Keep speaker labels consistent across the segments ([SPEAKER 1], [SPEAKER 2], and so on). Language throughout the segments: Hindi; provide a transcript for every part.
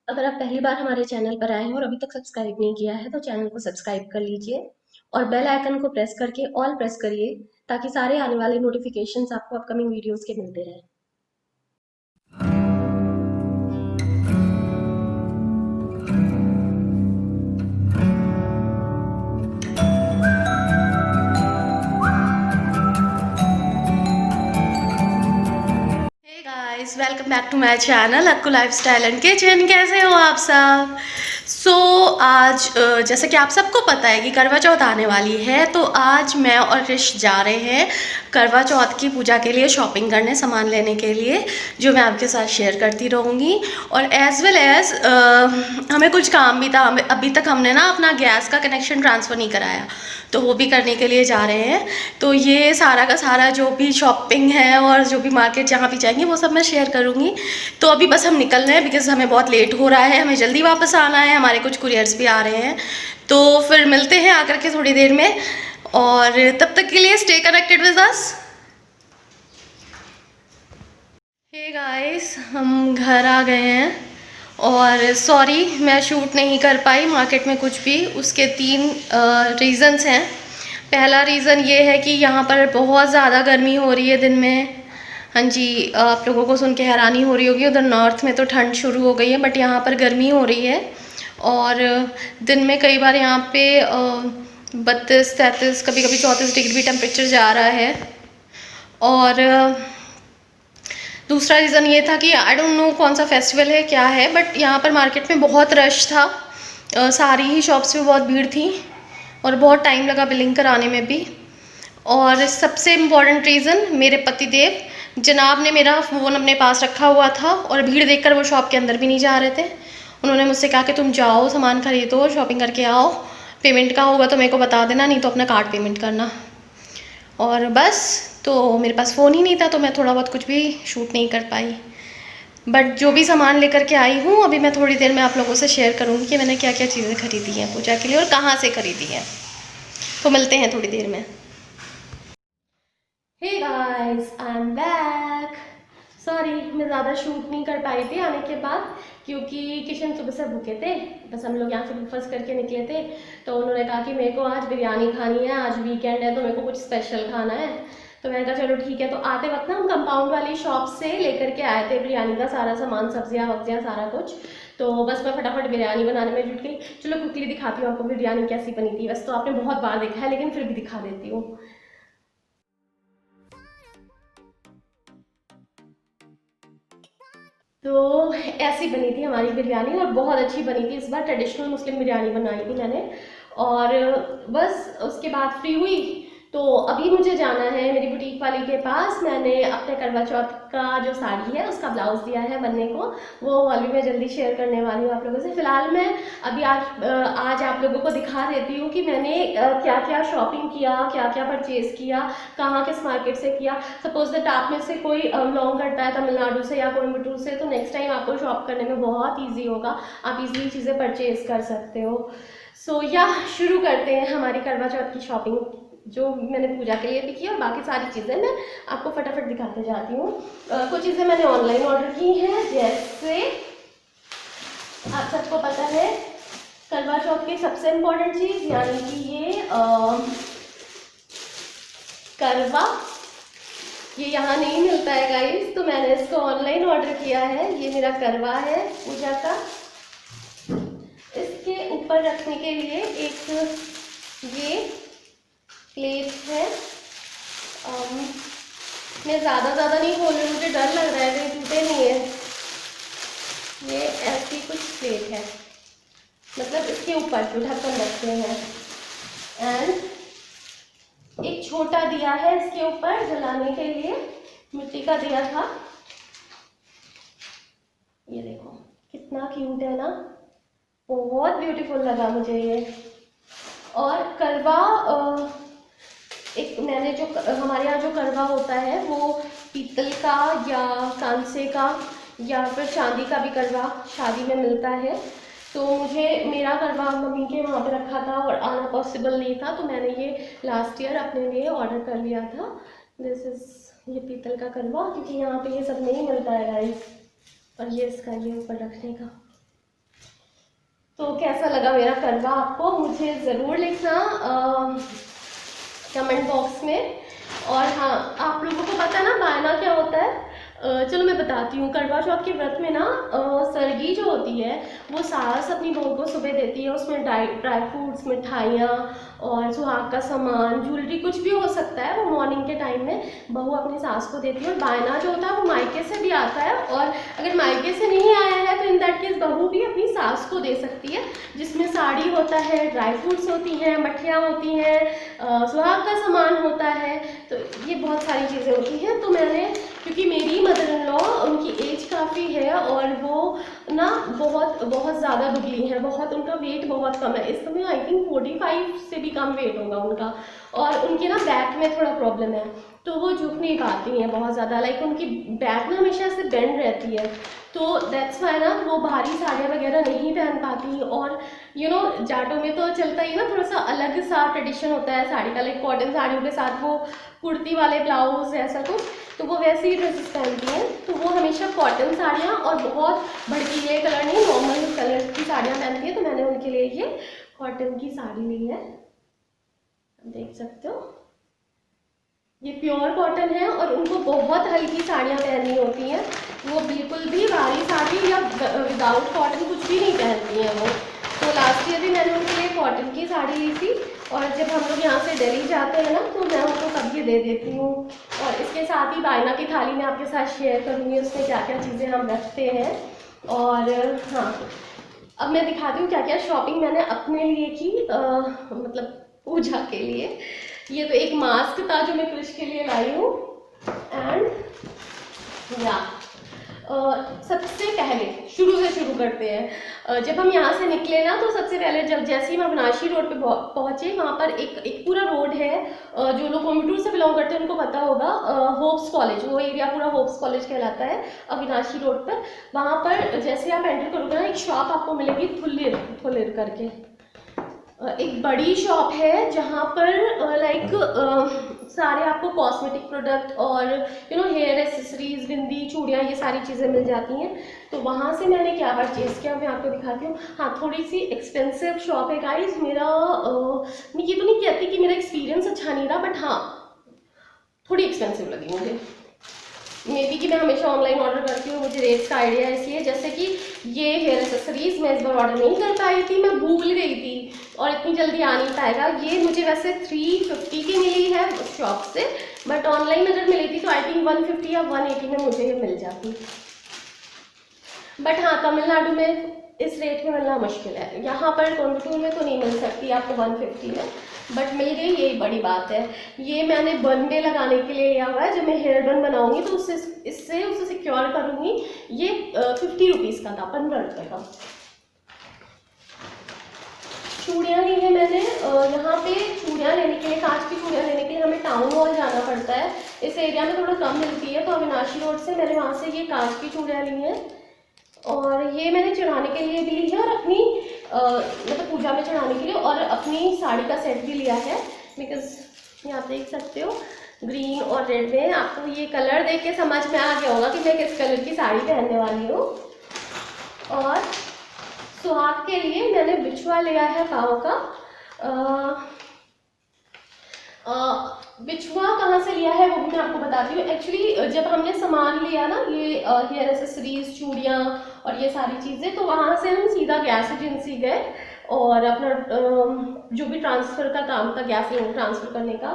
[SPEAKER 1] अगर आप पहली बार हमारे चैनल पर आए हैं और अभी तक सब्सक्राइब नहीं किया है तो चैनल को सब्सक्राइब कर लीजिए और बेल आइकन को प्रेस करके ऑल प्रेस करिए ताकि सारे आने वाले नोटिफिकेशंस आपको अपकमिंग वीडियोस के मिलते रहें।
[SPEAKER 2] Hey guys, welcome back to my channel Akku lifestyle and kitchen. कैसे हो आप सब? आज जैसे कि आप सबको पता है कि करवा चौथ आने वाली है, तो आज मैं और ऋष जा रहे हैं करवा चौथ की पूजा के लिए शॉपिंग करने, सामान लेने के लिए, जो मैं आपके साथ शेयर करती रहूँगी। और एज़ वेल एज़ हमें कुछ काम भी था। अभी तक हमने ना अपना गैस का कनेक्शन ट्रांसफ़र नहीं कराया, तो वो भी करने के लिए जा रहे हैं। तो ये सारा का सारा जो भी शॉपिंग है और जो भी मार्केट जहाँ भी जाएंगे वो सब मैं शेयर करूँगी। तो अभी बस हम निकल रहे हैं बिकॉज़ हमें बहुत लेट हो रहा है, हमें जल्दी वापस आना है, हमारे कुछ कुरियर्स भी आ रहे हैं। तो फिर मिलते हैं आकर के थोड़ी देर में, और तब तक के लिए stay connected with us. Hey guys, हम घर आ गए हैं और सॉरी मैं शूट नहीं कर पाई मार्केट में कुछ भी। उसके 3 रीज़न्स हैं। पहला रीज़न ये है कि यहाँ पर बहुत ज़्यादा गर्मी हो रही है दिन में। हाँ जी, आप लोगों को सुन के हैरानी हो रही होगी, उधर नॉर्थ में तो ठंड शुरू हो गई है, बट यहाँ पर गर्मी हो रही है। और दिन में कई बार यहाँ पे 32-33, कभी कभी 34 डिग्री भी टेम्परेचर जा रहा है। और दूसरा रीज़न ये था कि आई डोंट नो कौन सा फेस्टिवल है क्या है, बट यहाँ पर मार्केट में बहुत रश था। सारी ही शॉप्स में बहुत भीड़ थी और बहुत टाइम लगा बिलिंग कराने में भी। और सबसे इम्पॉर्टेंट रीज़न, मेरे पतिदेव जनाब ने मेरा फ़ोन अपने पास रखा हुआ था और भीड़ देखकर वो शॉप के अंदर भी नहीं जा रहे थे। उन्होंने मुझसे कहा कि तुम जाओ, सामान खरीदो, शॉपिंग करके आओ, पेमेंट का होगा तो मेरे को बता देना, नहीं तो अपना कार्ड पेमेंट करना। और बस, तो मेरे पास फ़ोन ही नहीं था, तो मैं थोड़ा बहुत कुछ भी शूट नहीं कर पाई। बट जो भी सामान लेकर के आई हूँ, अभी मैं थोड़ी देर में आप लोगों से शेयर करूँगी कि मैंने क्या क्या चीज़ें खरीदी हैं पूजा के लिए और कहाँ से खरीदी हैं। तो मिलते हैं थोड़ी देर में। Hey guys, I am back. Sorry मैं ज़्यादा शूट नहीं कर पाई थी आने के बाद, क्योंकि किशन सुबह से भूखे थे। बस हम लोग यहाँ से ब्रेकफास्ट करके निकले थे, तो उन्होंने कहा कि मेरे को आज बिरयानी खानी है, आज वीकेंड है तो मेरे को कुछ स्पेशल खाना है। तो मैंने कहा चलो ठीक है। तो आते वक्त ना हम कंपाउंड वाली शॉप से लेकर के आए थे बिरयानी का सारा सामान, सब्जियाँ वब्जियाँ सारा कुछ। तो बस मैं फटाफट बिरयानी बनाने में जुट गई। चलो क्विकली दिखाती हूँ आपको बिरयानी कैसी बनी थी। वैसे तो आपने बहुत बार देखा है, लेकिन फिर भी दिखा देती हूँ। तो ऐसी बनी थी हमारी बिरयानी और बहुत अच्छी बनी थी। इस बार ट्रेडिशनल मुस्लिम बिरयानी बनाई थी मैंने। और बस उसके बाद फ्री हुई, तो अभी मुझे जाना है मेरी बुटीक वाली के पास। मैंने अपने करवा चौथ का जो साड़ी है उसका ब्लाउज दिया है बनने को, वो हॉल भी मैं जल्दी शेयर करने वाली हूँ आप लोगों से। फिलहाल मैं अभी आज आप लोगों को दिखा देती हूँ कि मैंने क्या क्या शॉपिंग किया, क्या क्या परचेज किया, कहाँ किस मार्केट से किया। सपोज दैट आप में से कोई बिलोंग करता है तमिलनाडु से या कोयम्बटूर से, तो नेक्स्ट टाइम आपको शॉप करने में बहुत ईजी होगा, आप इजीली चीज़ें परचेज कर सकते हो। सो या शुरू करते हैं हमारी करवा चौथ की शॉपिंग, जो मैंने पूजा के लिए भी की, और बाकी सारी चीज़ें मैं आपको फटाफट दिखाते जाती हूँ। कुछ चीज़ें मैंने ऑनलाइन ऑर्डर की हैं, जैसे आप सबको पता है करवा चौथ की सबसे इम्पोर्टेंट चीज़ यानी कि ये करवा, ये यहाँ नहीं मिलता है गाइस, तो मैंने इसको ऑनलाइन ऑर्डर किया है। ये मेरा करवा है पूजा का। इसके ऊपर रखने के लिए एक ये प्लेट है। मैं ज़्यादा नहीं खोल रही, मुझे डर लग रहा है कहीं टूटे नहीं है। ये ऐसी कुछ प्लेट है, मतलब इसके ऊपर जो ढक्कन रखते हैं। एंड एक छोटा दिया है इसके ऊपर जलाने के लिए, मिट्टी का दिया था। ये देखो कितना क्यूट है ना, बहुत ब्यूटीफुल लगा मुझे ये। और करवा एक मैंने जो हमारे यहाँ जो करवा होता है वो पीतल का या कांसे का या फिर चांदी का भी करवा शादी में मिलता है। तो मुझे मेरा करवा मम्मी के वहाँ पे रखा था और आना पॉसिबल नहीं था, तो मैंने ये लास्ट ईयर अपने लिए ऑर्डर कर लिया था। दिस इज़ ये पीतल का करवा, क्योंकि यहाँ पे ये सब नहीं मिलता है गाइस। और ये इसका ये ऊपर रखने का, तो कैसा लगा मेरा करवा आपको, मुझे ज़रूर लिखना कमेंट बॉक्स में। और हाँ, आप लोगों को पता है ना बायना क्या होता है? चलो मैं बताती हूँ। करवा चौथ के व्रत में ना सरगी जो होती है वो सास अपनी बहू को सुबह देती है, उसमें ड्राई ड्राई फ्रूट्स, मिठाइयाँ और सुहाग का सामान, ज्वेलरी, कुछ भी हो सकता है, वो मॉर्निंग के टाइम में बहू अपनी सास को देती है। और बायना जो होता है वो मायके से भी आता है, और अगर मायके से नहीं आया है तो इन दैट केस बहू भी अपनी सास को दे सकती है, जिसमें साड़ी होता है, ड्राई फ्रूट्स होती हैं, मठियाँ होती हैं, सुहाग का सामान होता है, तो ये बहुत सारी चीज़ें होती हैं। तो मैंने, क्योंकि मेरी मदर इन लॉ, उनकी एज काफ़ी है और वो ना बहुत बहुत ज़्यादा दुबली है, बहुत, उनका वेट बहुत कम है इस समय, आई थिंक 45 से भी कम वेट होगा उनका। और उनके ना बैक में थोड़ा प्रॉब्लम है, तो वो झुक नहीं पाती हैं बहुत ज़्यादा, लाइक उनकी बैक ना हमेशा से बेंड रहती है, तो दैट्स वाई ना वो भारी साड़ियाँ वगैरह नहीं पहन पाती। और जाटों में तो चलता ही ना, थोड़ा सा अलग सा ट्रेडिशन होता है साड़ी का, लाइक कॉटन साड़ियों के साथ वो कुर्ती वाले ब्लाउज ऐसा कुछ, तो वो वैसे ही ड्रेसेस पहनती हैं। तो वो हमेशा कॉटन साड़ियाँ और बहुत भड़कीले कलर नहीं, नॉर्मल कलर की साड़ियाँ पहनती हैं, तो मैंने उनके लिए ये कॉटन की साड़ी ली है, देख सकते हो, ये प्योर कॉटन है। और उनको बहुत हल्की साड़ियाँ पहननी होती हैं, वो बिल्कुल भी भारी साड़ी या विदाउट कॉटन कुछ भी नहीं पहनती हैं वो। तो लास्ट ईयर भी मैंने उनके लिए कॉटन की साड़ी ली थी, और जब हम लोग यहाँ से दिल्ली जाते हैं ना तो मैं उनको तब ये दे देती हूँ। और इसके साथ ही बायना की थाली में आपके साथ शेयर करूँगी उसमें क्या क्या चीज़ें हम रखते हैं। और हाँ, अब मैं दिखाती हूँ क्या क्या शॉपिंग मैंने अपने लिए की, मतलब पूजा के लिए। ये तो एक मास्क था जो मैं कृष के लिए लाई हूँ। एंड या सबसे पहले शुरू से शुरू करते हैं। जब हम यहाँ से निकले ना तो सबसे पहले जब जैसे ही हम अविनाशी रोड पे पहुँचे, वहाँ पर एक पूरा रोड है, जो लोग कोयम्बटूर से बिलोंग करते हैं उनको पता होगा, होप्स कॉलेज, वो एरिया पूरा होप्स कॉलेज कहलाता है अविनाशी रोड पर। वहाँ पर जैसे आप एंटर करोगे ना, एक शॉप आपको मिलेगी, थुलिर थुलिर करके एक बड़ी शॉप है, जहाँ पर लाइक सारे आपको कॉस्मेटिक प्रोडक्ट और हेयर एसेसरीज, बिंदी, चूड़ियाँ, ये सारी चीज़ें मिल जाती हैं। तो वहाँ से मैंने क्या परचेज़ किया मैं आपको दिखाती हूँ। हाँ, थोड़ी सी एक्सपेंसिव शॉप है गाइस। मेरा ये तो नहीं कहती कि मेरा एक्सपीरियंस अच्छा नहीं रहा, बट हाँ थोड़ी एक्सपेंसिव लगी मुझे। मे बी कि मैं हमेशा ऑनलाइन ऑर्डर करती हूँ, मुझे रेट्स का आइडिया है, इसलिए। जैसे कि ये हेयर एसेसरीज मैं इस बार ऑर्डर नहीं कर पाई थी, मैं भूल गई थी और इतनी जल्दी आ नहीं पाएगा। ये मुझे वैसे 350 की मिली है शॉप से, बट ऑनलाइन अगर मिली थी तो आई थिंक 150 या 180 में मुझे ये मिल जाती। बट हाँ, तमिलनाडु में इस रेट में मिलना मुश्किल है, यहाँ पर कोयम्बटूर में तो नहीं मिल सकती आपको 150 में, बट मिल गई, यही बड़ी बात है। ये मैंने बन में लगाने के लिए लिया हुआ है, जब मैं हेयर बन बनाऊंगी तो इससे उसे सिक्योर करूंगी। ये 50 रुपीज़ का था, 15 रुपये का। चूड़ियाँ ली है मैंने, यहाँ पे चूड़ियाँ लेने के लिए, कांच की चूड़ियाँ लेने के लिए हमें टाउन हॉल जाना पड़ता है, इस एरिया में थोड़ा कम मिलती है, तो अविनाशी रोड से मैंने वहाँ से ये कांच की चूड़ियाँ ली हैं। और ये मैंने चढ़ाने के लिए भी ली है, और अपनी मतलब पूजा में चढ़ाने के लिए, और अपनी साड़ी का सेट भी लिया है, बिकॉज यहाँ आप देख सकते हो ग्रीन और रेड में, आपको ये कलर देख के समझ में आ गया होगा कि मैं किस कलर की साड़ी पहनने वाली हूँ। और सुहाग के लिए मैंने बिछुआ लिया है पाव का। बिछुआ कहाँ से लिया है वो भी मैं आपको बताती हूँ। एक्चुअली जब हमने सामान लिया ना, ये हेयर एसेसरीज, चूड़ियाँ और ये सारी चीज़ें, तो वहाँ से हम सीधा गैस एजेंसी गए और अपना जो भी ट्रांसफ़र का काम था, गैस ट्रांसफ़र करने का,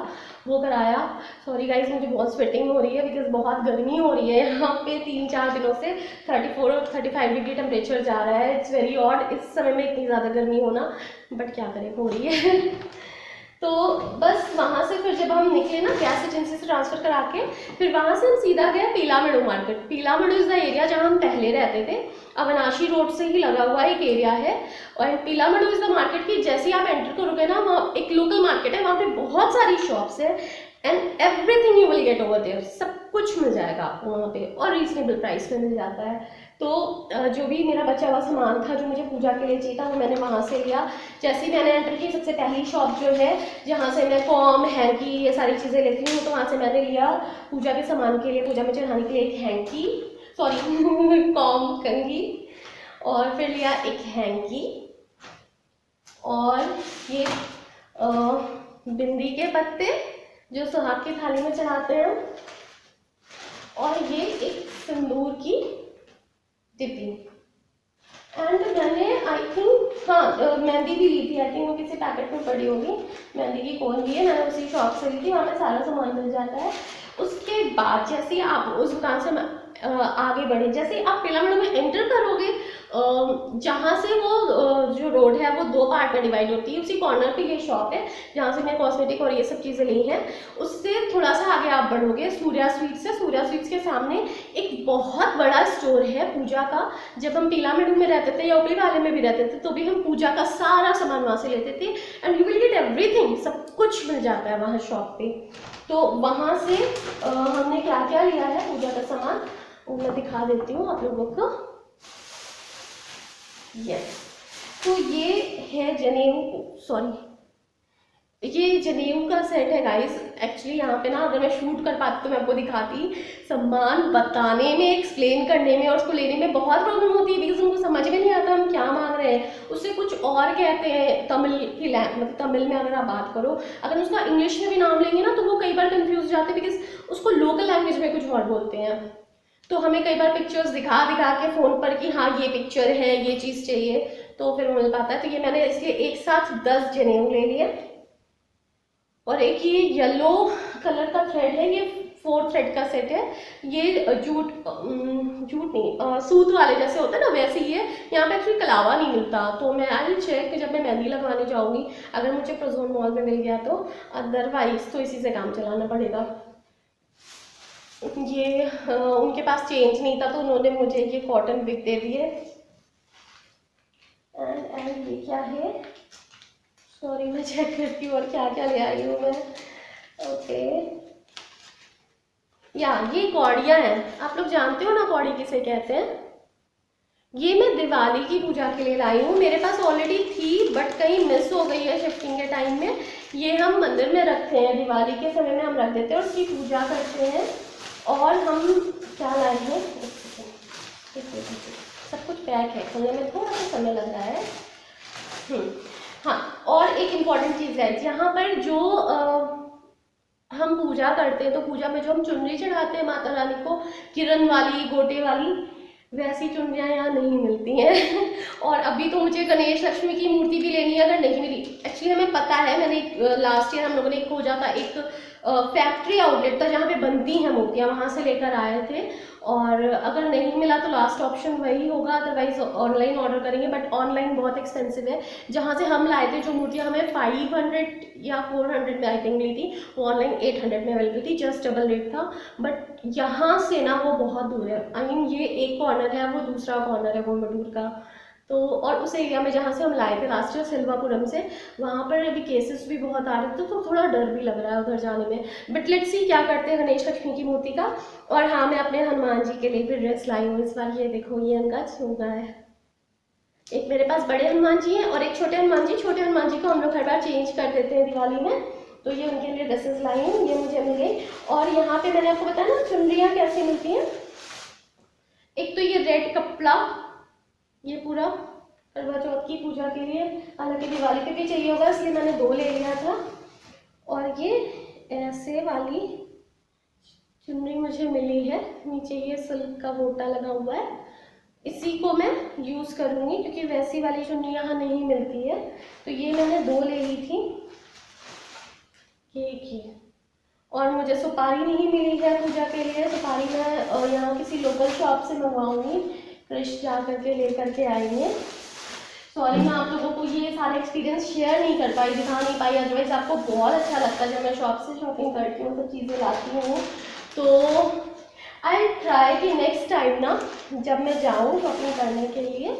[SPEAKER 2] वो कराया। सॉरी गाइज, मुझे बहुत स्वेटिंग हो रही है बिकॉज बहुत गर्मी हो रही है यहाँ पे। 3-4 दिनों से 34 और 35 डिग्री टेम्परेचर जा रहा है। इट्स वेरी ऑड इस समय में इतनी ज़्यादा गर्मी होना, बट क्या करें, हो रही है। तो बस वहाँ से फिर जब हम निकले ना गैस एजेंसी से ट्रांसफ़र करा के, फिर वहाँ से हम सीधा गए पीलामड़ू मार्केट। पीलामड़ू इज़ द एरिया जहाँ हम पहले रहते थे, अविनाशी रोड से ही लगा हुआ एक एरिया है। और पीलामड़ू इज़ द मार्केट की जैसे ही आप एंटर करोगे ना, वहाँ एक लोकल मार्केट है, वहाँ पे बहुत सारी शॉप्स है, and everything you will get over there, सब कुछ मिल जाएगा आपको वहाँ पे, और रीजनेबल प्राइस में मिल जाता है। तो जो भी मेरा बचा हुआ सामान था जो मुझे पूजा के लिए चाहिए था, वो मैंने वहाँ से लिया। जैसे ही मैंने एंटर की, सबसे पहली शॉप जो है जहाँ से मैं कॉम, हैंकी, ये सारी चीज़ें लेती हूँ, तो वहाँ से मैंने लिया पूजा के सामान के लिए, पूजा में चढ़ाने के लिए एक हैंकी, सॉरी कॉम, कंघी, और फिर लिया एक हैंकी, और ये बिंदी के पत्ते जो सुहाग की थाली में चढ़ाते हैं, और ये एक सिंदूर की डिब्बी। एंड मैंने आई थिंक हाँ मेहंदी भी ली थी, आई थिंक वो किसी पैकेट में पड़ी होगी, मेहंदी की कोन ली है, मैंने उसी शॉप से ली थी, वहाँ पे सारा सामान मिल जाता है। उसके बाद जैसे ही आप उस दुकान से आगे बढ़े, जैसे ही आप पिलामड़ में एंटर करोगे, जहाँ से वो जो रोड है वो दो पार्ट में डिवाइड होती है, उसी कॉर्नर पे ये शॉप है जहाँ से मैं कॉस्मेटिक और ये सब चीज़ें ली हैं। उससे थोड़ा सा आगे आप बढ़ोगे सूर्या स्वीट्स से, सूर्या स्वीट्स के सामने एक बहुत बड़ा स्टोर है पूजा का। जब हम पीलामेडू में रहते थे या उपली वाले में भी रहते थे तो भी हम पूजा का सारा सामान वहाँ से लेते थे, and you will get everything, सब कुछ मिल जाता है वहाँ शॉप पे। तो वहाँ से हमने क्या क्या लिया है पूजा का सामान वो मैं दिखा देती हूँ आप लोगों को। यस, तो ये है जनेऊ, सॉरी ये जनेऊ का सेट है गाइस। एक्चुअली यहाँ पे ना अगर मैं शूट कर पाती तो मैं आपको दिखाती, सामान बताने में, एक्सप्लेन करने में और उसको लेने में बहुत प्रॉब्लम होती है, बिकॉज उनको समझ में नहीं आता हम क्या मांग रहे हैं, उससे कुछ और कहते हैं। तमिल की मतलब तमिल में अगर आप बात करो, अगर उसका इंग्लिश में भी नाम लेंगे ना तो वो कई बार कंफ्यूज हो जाते हैं, बिकॉज उसको लोकल लैंग्वेज में कुछ और बोलते हैं। तो हमें कई बार पिक्चर्स दिखा दिखा के फ़ोन पर कि हाँ ये पिक्चर है, ये चीज़ चाहिए, तो फिर मिल पाता है। तो ये मैंने इसलिए एक साथ 10 जनेऊ ले लिए। और एक ये येलो कलर का थ्रेड है, ये 4 थ्रेड का सेट है। ये जूट जूट नहीं सूत वाले जैसे होता है ना वैसे ही है। यहाँ पे एक्चुअली कलावा नहीं मिलता, तो मैं आई चेक जब मैं मेहंदी लगवाने जाऊँगी अगर मुझे प्रोजोन मॉल में मिल गया तो, अदरवाइज तो इसी से काम चलाना पड़ेगा। ये उनके पास चेंज नहीं था तो उन्होंने मुझे ये कॉटन विग दे दिए। एंड ये क्या है, सॉरी मैं चेक करती हूँ और क्या क्या ले आई हूँ मैं। ओके, या ये कौड़ियाँ हैं, आप लोग जानते हो ना कौड़ी किसे कहते हैं। ये मैं दिवाली की पूजा के लिए लाई हूँ, मेरे पास ऑलरेडी थी बट कहीं मिस हो गई है शिफ्टिंग के टाइम में। ये हम मंदिर में रखते हैं, दिवाली के समय में हम रख देते हैं और उसकी पूजा करते हैं। और हम क्या लाए हैं, सब कुछ पैक है, खोलने में थोड़ा सा समय लग रहा है। हाँ, और एक इम्पॉर्टेंट चीज़ है, यहाँ पर जो हम पूजा करते हैं तो पूजा में जो हम चुनरी चढ़ाते हैं माता रानी को, किरण वाली गोटे वाली, वैसी चुनरियाँ यहाँ नहीं मिलती हैं और अभी तो मुझे गणेश लक्ष्मी की मूर्ति भी लेनी है, अगर नहीं मिली। एक्चुअली हमें पता है, मैंने लास्ट ईयर हम लोगों ने एक खोजा था, एक फैक्ट्री आउटलेट था जहाँ पे बनती हैं मूर्तियाँ, वहाँ से लेकर आए थे। और अगर नहीं मिला तो लास्ट ऑप्शन वही होगा, अदरवाइज ऑनलाइन ऑर्डर करेंगे, बट ऑनलाइन बहुत एक्सपेंसिव है। जहाँ से हम लाए थे जो मूर्तियाँ हमें 500 या 400 में आई थिंक ली थी, वो ऑनलाइन 800 में अवेलेबल थी, जस्ट डबल रेट था। बट यहाँ से ना वो बहुत दूर है, आई मीन ये एक कॉर्नर है, वो दूसरा कॉर्नर है कोयम्बटूर का। तो और उस एरिया में जहाँ से हम लाए थे लास्ट ईयर सिल्वापुरम से, वहाँ पर अभी केसेस भी बहुत आ रहे थे, तो थोड़ा डर भी लग रहा है उधर जाने में। बट लेट्स सी क्या करते हैं गणेश लक्ष्मी की मूर्ति का। और हाँ, मैं अपने हनुमान जी के लिए भी ड्रेस लाई हूँ इस बार। ये देखो, ये इनका झुमका है। एक मेरे पास बड़े हनुमान जी हैं और एक छोटे हनुमान जी। छोटे हनुमान जी को हम लोग हर बार चेंज कर देते हैं दिवाली में, तो ये उनके लिए ड्रेसेस लाई हूँ, ये मुझे मिल गई। और यहाँ पे मैंने आपको बताया ना चुनरियाँ कैसी मिलती हैं। एक तो ये रेड कपड़ा, ये पूरा करवा चौथ की पूजा के लिए, हालांकि दिवाली पे भी चाहिए होगा इसलिए मैंने 2 ले लिया था। और ये ऐसे वाली चुन्नी मुझे मिली है, नीचे ये सिल्क का गोटा लगा हुआ है, इसी को मैं यूज़ करूँगी क्योंकि वैसी वाली चुन्नी यहाँ नहीं मिलती है। तो ये मैंने 2 ले ली थी, ये। और मुझे सुपारी नहीं मिली है पूजा के लिए, सुपारी मैं यहाँ किसी लोकल शॉप से मंगवाऊंगी, कृष जा करके ले करके आएंगे। सॉरी मैं आप लोगों को ये सारा एक्सपीरियंस शेयर नहीं कर पाई, दिखा नहीं पाई, अदरवाइज आपको बहुत अच्छा लगता है जब मैं शॉप से शॉपिंग करती हूँ, सब चीज़ें लाती हूँ। तो आई ट्राई कि नेक्स्ट टाइम ना जब मैं जाऊँ शॉपिंग करने के लिए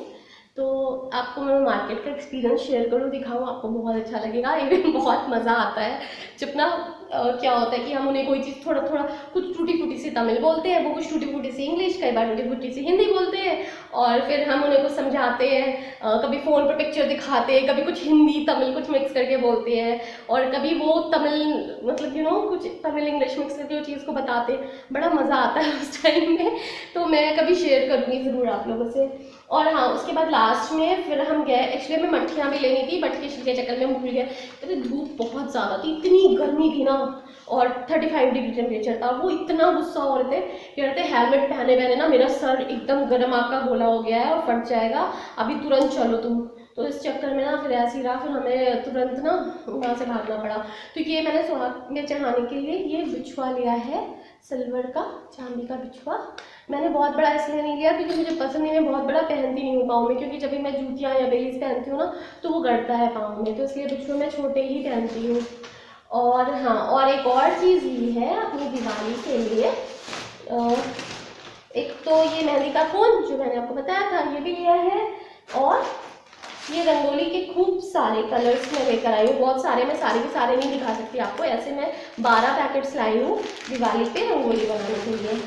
[SPEAKER 2] तो आपको मैं मार्केट का एक्सपीरियंस शेयर करूँ, दिखाऊँ, आपको बहुत अच्छा लगेगा। इवन बहुत मज़ा आता है जब ना क्या होता है कि हम उन्हें कोई चीज़ थोड़ा थोड़ा कुछ टूटी फूटी सी तमिल बोलते हैं, वो कुछ टूटी फूटी सी इंग्लिश, कई बार टूटी फूटी सी हिंदी बोलते हैं, और फिर हम उन्हें कुछ समझाते हैं, कभी फ़ोन पर पिक्चर दिखाते हैं, कभी कुछ हिंदी तमिल कुछ मिक्स करके बोलते हैं, और कभी वो तमिल मतलब कुछ तमिल इंग्लिश मिक्स करके वो चीज़ को बताते हैं, बड़ा मज़ा आता है उस टाइम में। तो मैं कभी शेयर करूँगी ज़रूर आप लोगों से। और हाँ, उसके बाद लास्ट में फिर हम गए, एक्चुअली हमें मट्ठियाँ भी लेनी थी, बट के चक्कर में हम भूल गए। तो धूप बहुत ज़्यादा थी, इतनी गर्मी थी ना, और 35 डिग्री टेम्परेचर था। वो इतना गुस्सा हो रहे थे, कह रहे थे हेलमेट पहने पहने ना मेरा सर एकदम गर्म आग का गोला हो गया है और फट जाएगा, अभी तुरंत चलो तुम। तो इस चक्कर में ना फिर ऐसे ही रहा, फिर हमें तुरंत ना वहाँ से भागना पड़ा। तो ये मैंने सुहाग में चढ़ाने के लिए ये बिछुआ लिया है, सिल्वर का, चांदी का बिछुआ। मैंने बहुत बड़ा इसलिए नहीं लिया क्योंकि मुझे पसंद नहीं, मैं बहुत बड़ा पहनती नहीं हूँ पाँव में, क्योंकि जब भी मैं जूतियाँ या बेलीज पहनती हूँ ना तो वो गड़ता है पाँव में, तो इसलिए बिछुआ मैं छोटे ही पहनती हूँ। और हाँ, और एक और चीज़ ली है अपनी दिवाली के लिए, एक तो ये मेहंदी का कोन जो मैंने आपको बताया था, ये भी लिया है। और ये रंगोली के खूब सारे कलर्स मैं लेकर आई हूँ, बहुत सारे, मैं सारे के सारे नहीं दिखा सकती आपको, ऐसे मैं 12 पैकेट्स लाई हूँ दिवाली पे रंगोली बनाने के लिए।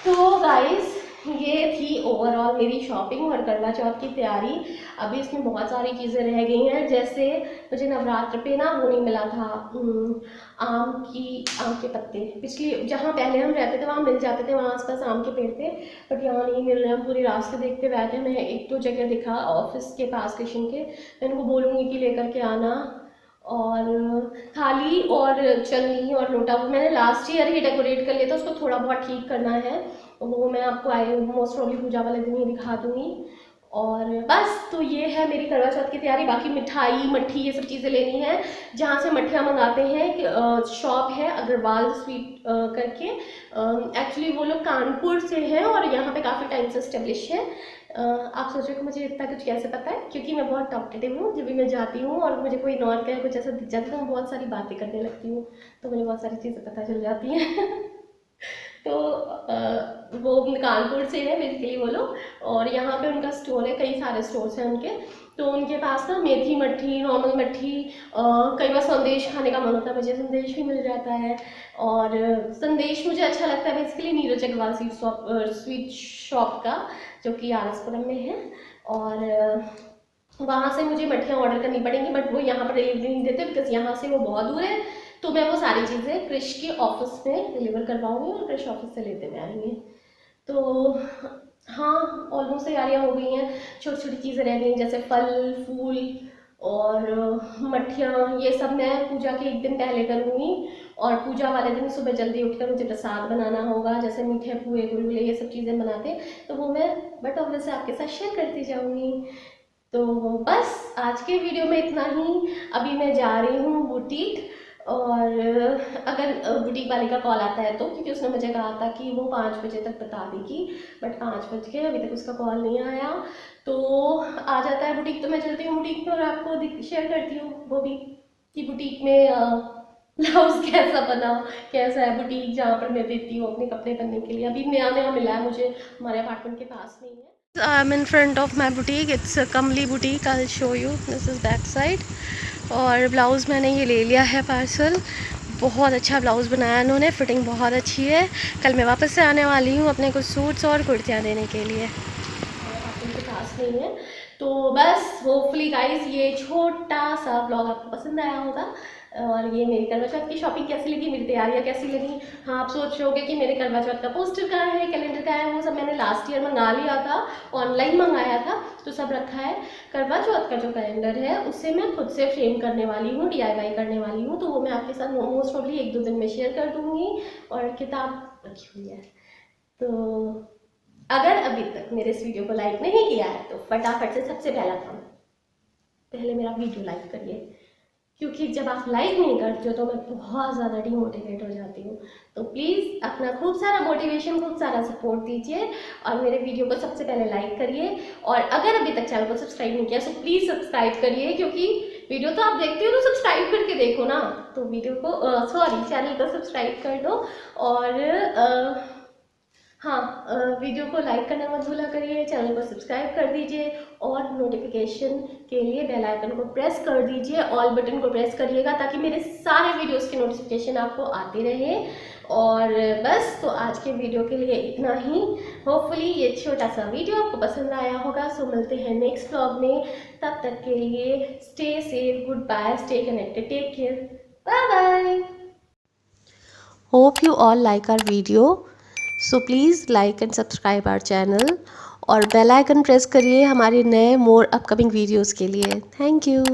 [SPEAKER 2] तो गाइस, ये थी ओवरऑल मेरी शॉपिंग और करवा चौथ की तैयारी। अभी इसमें बहुत सारी चीज़ें रह गई हैं, जैसे मुझे नवरात्र पे ना वो नहीं मिला था, आम के पत्ते। पिछली जहाँ पहले हम रहते थे वहाँ मिल जाते थे, वहाँ आसपास आम के पेड़ थे, बट यहाँ नहीं मिल रहे। हम पूरे रास्ते देखते बैठे, मैं एक दो जगह दिखा ऑफिस के पास किचन के, मैं इनको बोलूँगी कि लेकर के आना। और थाली और चलनी और लोटा वो मैंने लास्ट ईयर ही डेकोरेट कर लिया था, उसको थोड़ा बहुत ठीक करना है, वो मैं आपको आई मोस्ट प्रॉब्ली पूजा वाले दिन ही दिखा दूँगी। और बस, तो ये है मेरी करवा चौथ की तैयारी। बाकी मिठाई मट्ठी ये सब चीज़ें लेनी है, जहाँ से मट्ठियाँ मंगाते हैं, शॉप है अग्रवाल स्वीट करके, एक्चुअली वो लोग कानपुर से हैं और यहाँ पे काफ़ी टाइम से इस्टेब्लिश है। आप सोचो कि मुझे इतना कुछ कैसे पता है, क्योंकि मैं बहुत टॉकटेटिव हूँ, जब भी मैं जाती हूँ और मुझे कोई नॉर्थ का या कुछ ऐसा दिख जाता है तो मैं बहुत सारी बातें करने लगती हूँ, तो मुझे बहुत सारी चीज़ें पता चल जाती हैं। तो वो कानपुर से है बेसिकली वो लोग, और यहाँ पे उनका स्टोर है, कई सारे स्टोर्स हैं उनके। तो उनके पास ना मेथी मट्ठी, नॉर्मल मट्ठी, कई बार संदेश खाने का मन होता है, मुझे संदेश भी मिल जाता है। और संदेश मुझे अच्छा लगता है basically Neeraj Agarwal sweet shop का, जो कि आरएसपुरम में है। और वहाँ से मुझे मट्ठियाँ ऑर्डर करनी पड़ेंगी, बट वो यहाँ पर डिलीवरी नहीं देते, बिकॉज यहाँ से वो बहुत दूर है। तो मैं वो सारी चीज़ें क्रिश के ऑफिस में डिलीवर करवाऊँगी और क्रिश ऑफिस से लेते हुए आएंगे। तो हाँ, ऑलमोस्ट तैयारियाँ हो गई हैं, छोटी छोटी चीज़ें रह गई जैसे फल फूल और मट्ठियाँ, ये सब मैं पूजा के एक दिन पहले करूँगी। और पूजा वाले दिन सुबह जल्दी उठकर मुझे प्रसाद बनाना होगा, जैसे मीठे पुए गुलगुले ये सब चीज़ें बनाते, तो वो मैं बट ऑब्वियसली आपके साथ शेयर करती जाऊँगी। तो बस आज के वीडियो में इतना ही। अभी मैं जा रही हूँ बुटीक, और अगर बुटीक वाले का कॉल आता है तो, क्योंकि उसने मुझे कहा था कि वो 5 बजे तक बता देगी, बट 5 बज गए अभी तक उसका कॉल नहीं आया। तो आ जाता है बुटीक तो मैं चलती हूँ बुटीक में और आपको शेयर करती हूँ वो भी, कि बुटीक में ब्लाउज कैसा बना, कैसा है बुटीक जहाँ पर मैं देती हूँ अपने कपड़े बनने के लिए। अभी नया नया मिला है मुझे, हमारे अपार्टमेंट के पास नहीं है। I'm in front of my boutique. It's a Kamli boutique. I'll show you. This is back side. और ब्लाउज़ मैंने ये ले लिया है पार्सल। बहुत अच्छा ब्लाउज़ बनाया इन्होंने, फिटिंग बहुत अच्छी है। कल मैं वापस से आने वाली हूँ अपने कुछ सूट्स और कुर्तियाँ देने के लिए। आपके पास नहीं है तो बस, होपफुली गाइस ये छोटा सा ब्लॉग आपको पसंद आया होगा। और ये मेरी करवा चौथ की शॉपिंग कैसी लगी, मेरी तैयारियाँ कैसी लगी। हाँ, आप सोच रहे होगे कि मेरे करवा चौथ का पोस्टर कहाँ है, कैलेंडर कहाँ है, वो सब मैंने लास्ट ईयर मंगा लिया था, ऑनलाइन मंगाया था, तो सब रखा है। करवा चौथ का जो कैलेंडर है उसे मैं खुद से फ्रेम करने वाली हूँ, DIY करने वाली हूँ, तो वो मैं आपके साथ मोस्ट प्रॉब्ली 1-2 दिन में शेयर कर दूँगी। और किताब रखी हुई है। तो अगर अभी तक मेरे इस वीडियो को लाइक नहीं किया है तो फटाफट से सबसे पहला काम, पहले मेरा वीडियो लाइक करिए, क्योंकि जब आप लाइक नहीं करते हो तो मैं बहुत ज़्यादा डिमोटिवेट हो जाती हूँ। तो प्लीज़ अपना खूब सारा मोटिवेशन, खूब सारा सपोर्ट दीजिए और मेरे वीडियो को सबसे पहले लाइक करिए। और अगर अभी तक चैनल को सब्सक्राइब नहीं किया तो प्लीज़ सब्सक्राइब करिए, क्योंकि वीडियो तो आप देखते हो तो सब्सक्राइब करके देखो ना, तो वीडियो को चैनल को सब्सक्राइब कर दो। और हाँ, वीडियो को लाइक करना मत भूला करिए, चैनल को सब्सक्राइब कर दीजिए और नोटिफिकेशन के लिए बेल आइकन को प्रेस कर दीजिए, ऑल बटन को प्रेस करिएगा, ताकि मेरे सारे वीडियोस की नोटिफिकेशन आपको आती रहे। और बस, तो आज के वीडियो के लिए इतना ही। होपफुली ये छोटा सा वीडियो आपको पसंद आया होगा। सो मिलते हैं नेक्स्ट व्लॉग में, तब तक के लिए stay safe, good bye, stay connected, take care, bye bye. Hope you all like our video. So please like and subscribe our channel
[SPEAKER 1] और बेल आइकन प्रेस करिए हमारे नए मोर अपकमिंग वीडियोस के लिए। Thank you.